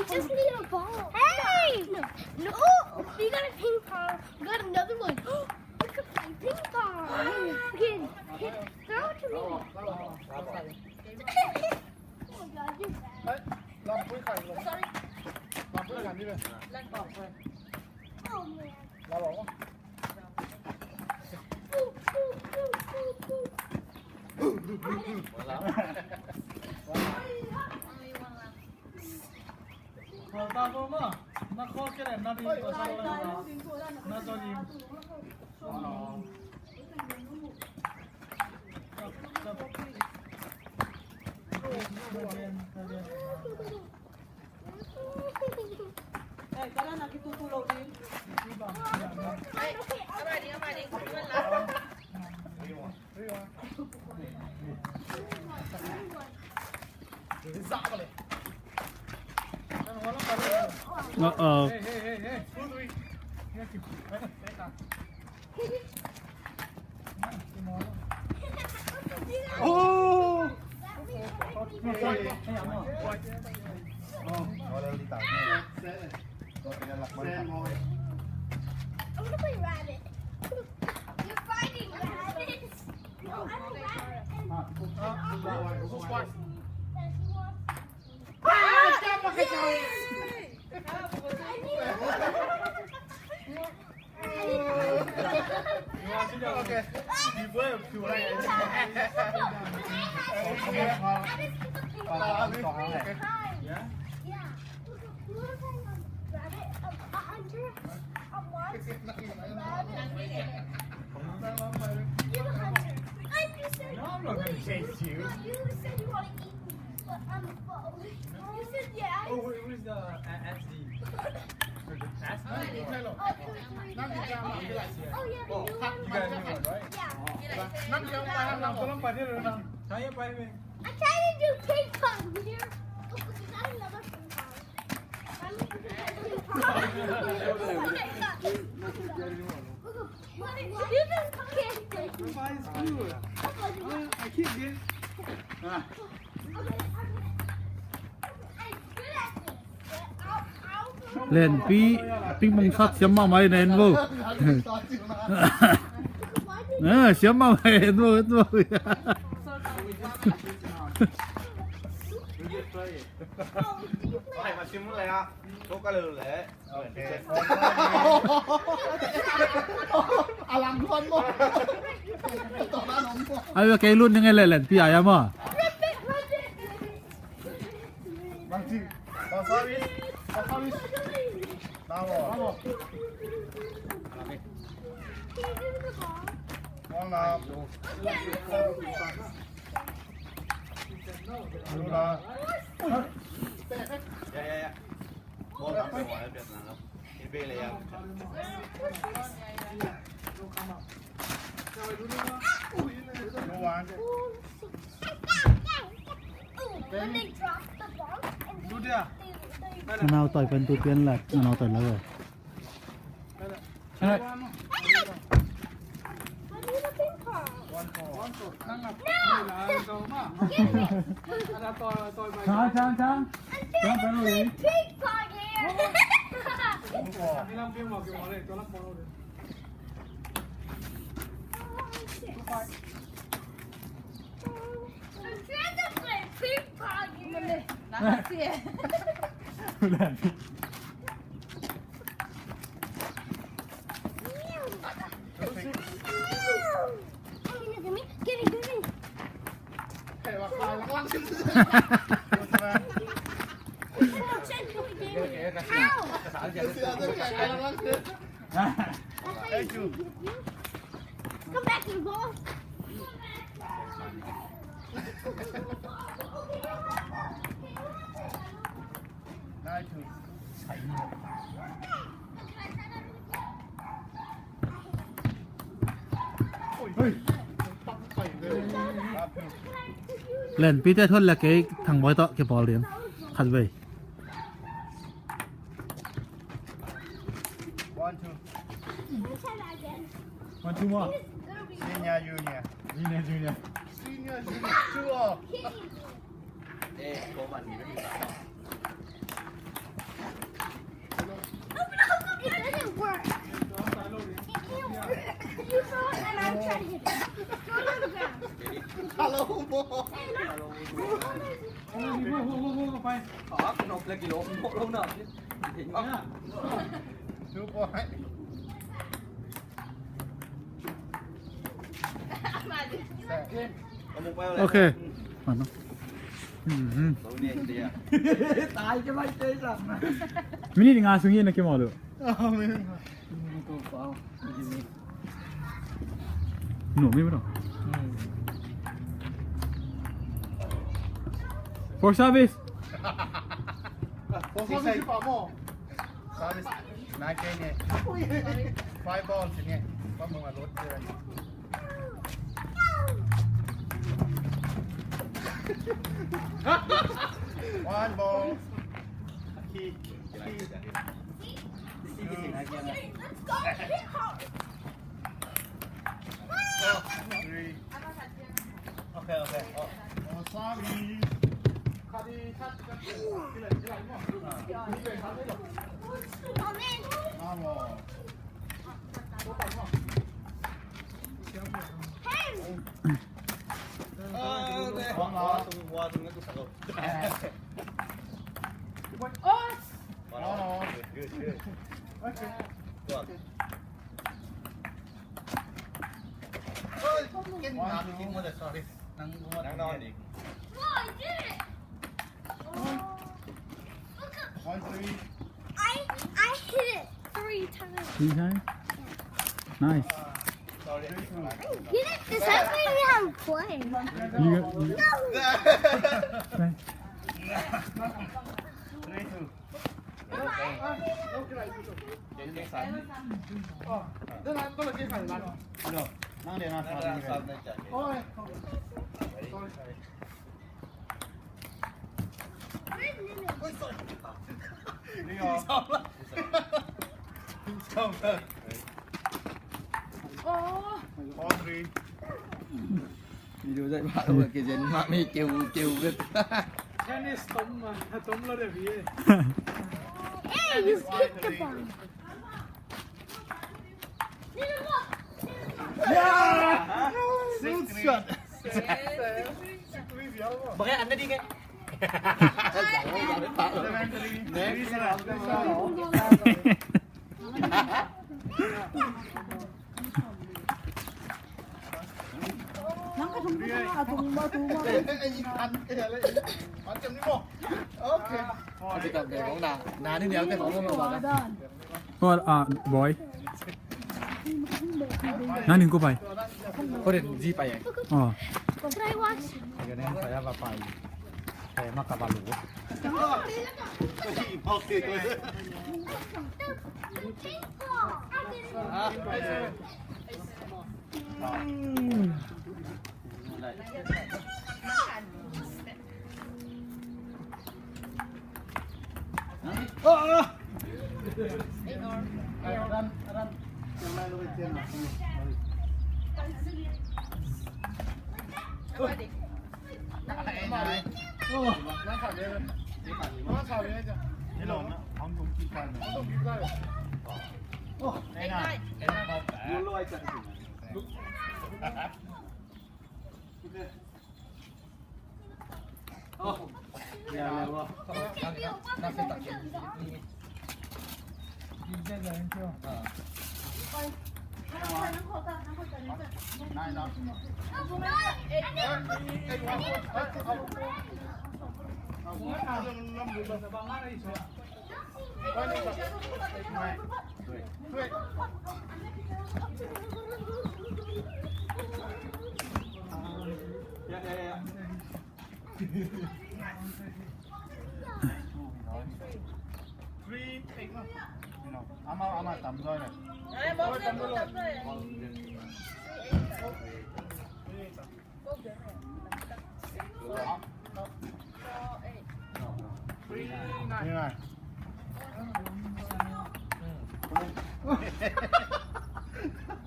just need a ball. Hey! No, we got a ping pong. We got another one. We could play ping pong. Okay, throw it to me. Oh my God, you're bad. ลองคุยไข่ลงลองคุยกันนี่เลยเล่นต่อไป Oh man. เราบอกว่า Tao có mà nó khó cái này nó đi vào sau này nó cho đi cái đó là cái tu lô đi. Đây, ở bài đi, không biết là. Dạ vào đây. Oh! I'm gonna play rabbit. You're fighting rabbits. No, I'm a rabbit. Okay. You will do it. Yeah. Yeah. We're playing a rabbit, a hunter, a monster, You're the hunter. And you said, No, I'm not going to chase you. No, you said you want to eat me, but I'm a bow. You said yeah. Oh, where's the SD? Oh yeah, the new one. You got a new one, right? Yeah. Tolong pada renang. Saya apa ini? I'm trying to do ping pong here. Oh, because I love a ping pong. I'm going to do ping pong. You just can't do it. I keep getting. I'm good at this. I'll lên ping pong sắt xiêm mau mày nên vô xiêm mau mày nên vô Mày mà xin muốn lại à? Số cái lừa lẽ. À làm luôn mà. ai cái luônยังไงlênพี่ใหญ่อะมั้ง Bang Ji, Bang Saris, Bang Saris. Bravo. Ngon lắm. Đúng rồi. Dạ. Bố làm cái ngoài Việt Nam. Cái bên này. Đúng rồi. When they drop the ball andดูดิ มันเอาต่อยเป็นตัวเปลี่ยนแหละมันเอาต่อยแล้วเลย I need a ping pong. Nangat. No! Give me. Ada toy by. ช้าง I'm playing ping pong here. Bilang dia mau boleh, tolong follow dia. I'm trying to play ping pong here. Give me. Thank you. Come back to the ball. Nice. lên pi tết hơn là cái thằng bói tọ cái bò liền khát về One, two. Try that again. One two more. Senior, junior. Junior. Senior, junior. Two all. Kitty. Ê, cô bạn thì nó bị You saw it and I'm trying to hit it. Throw it on the ground. ฮัลโหลโม ไป ขอขนมเลยกิโลลงหน่อยถึง เนี่ย ดูปอย มาดิ เอามุกไปเลย โอเคมาเนาะตรงนี้เดียตายจะไม่เจ๊สั่งนะ ミニがすぎなきもある ตัวเปล่า หนูไม่รู้ for service โอ้ยปาโมซาบิสนายเก่งไงไฟบอลสิไงว่ามึงมารถเลย one ball คีคี Let's go hit hard. three โอเคโอเค โอ้ซาบิคาดีคัดกันที่ไหนที่ไหนมั่งนี่เป็นคัดได้หรอ Oh man. มาโม Hey. ตรงวัวตรงนี้ตัวสนุก Oh. no no good good โอเค ตัว เฮ้ยกินน้ำกินหมดเลย sorry นั่งนอนอีก Oh, I did it. Oh. Look at. one three I hit it 3 times. ดีใช่ nice sorry Get it? Is that maybe I'm playing? you No. three two เจ๊สั่ง เดี๋ยวนั้นก็เลยกินไข่ร้านเดี๋ยวนั่งเดี๋ยวนะ นั่ง สา สั่ มี งในใจ โอ้ย นี่เหรอ ชอบละชอบเลย all three มีดูได้ป่ะว่ากินมาไม่เกี่ยวกัน แค่นี้ต้มมาต้มแล้วเดี๋ยวพี่ Hey, you skipped the ball. Look. six shot บอกให้อันนั้นดีไง seven three three seven ไอ้ยิงทันอะไรมันจำนี่บอกโอเค จะกลับเด็กของนาที่เดียวแต่ของมึงบอกนะ ก็บอยนั่นหนึ่งกูไป เขาเด็ดจีไป อ๋อ Should I watch? เดี๋ยวนี้sayaไปแต่มากระบาลู โอเคเลย The ping pong. I did it. รันยังไงเราไปเที่ยวนะ มาดิ มาเลยโอ้นั่งขับเลยนั่งขับเลยจ้ะนี่หลงนะห้องตรงกี่กันห้องตรงกี่กันโอ้ได้ไงได้ครับยูรวยจังโอ้เดี๋ยวแล้วว่านั่งเป็นตักเก็บนี่ ยิงได้เลยเชียว นายนะ สบายมากเลยเชียว 아마 남자네. บอกเลยบอกเลย นี่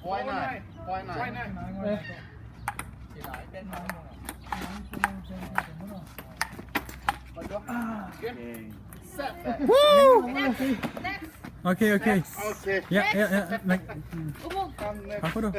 Why not? Why not? Why not? ที่ไหนเป็นน้อง Set. next Okay, okay. Okay. Yeah, yeah, yeah. Like, Upo. ako daw.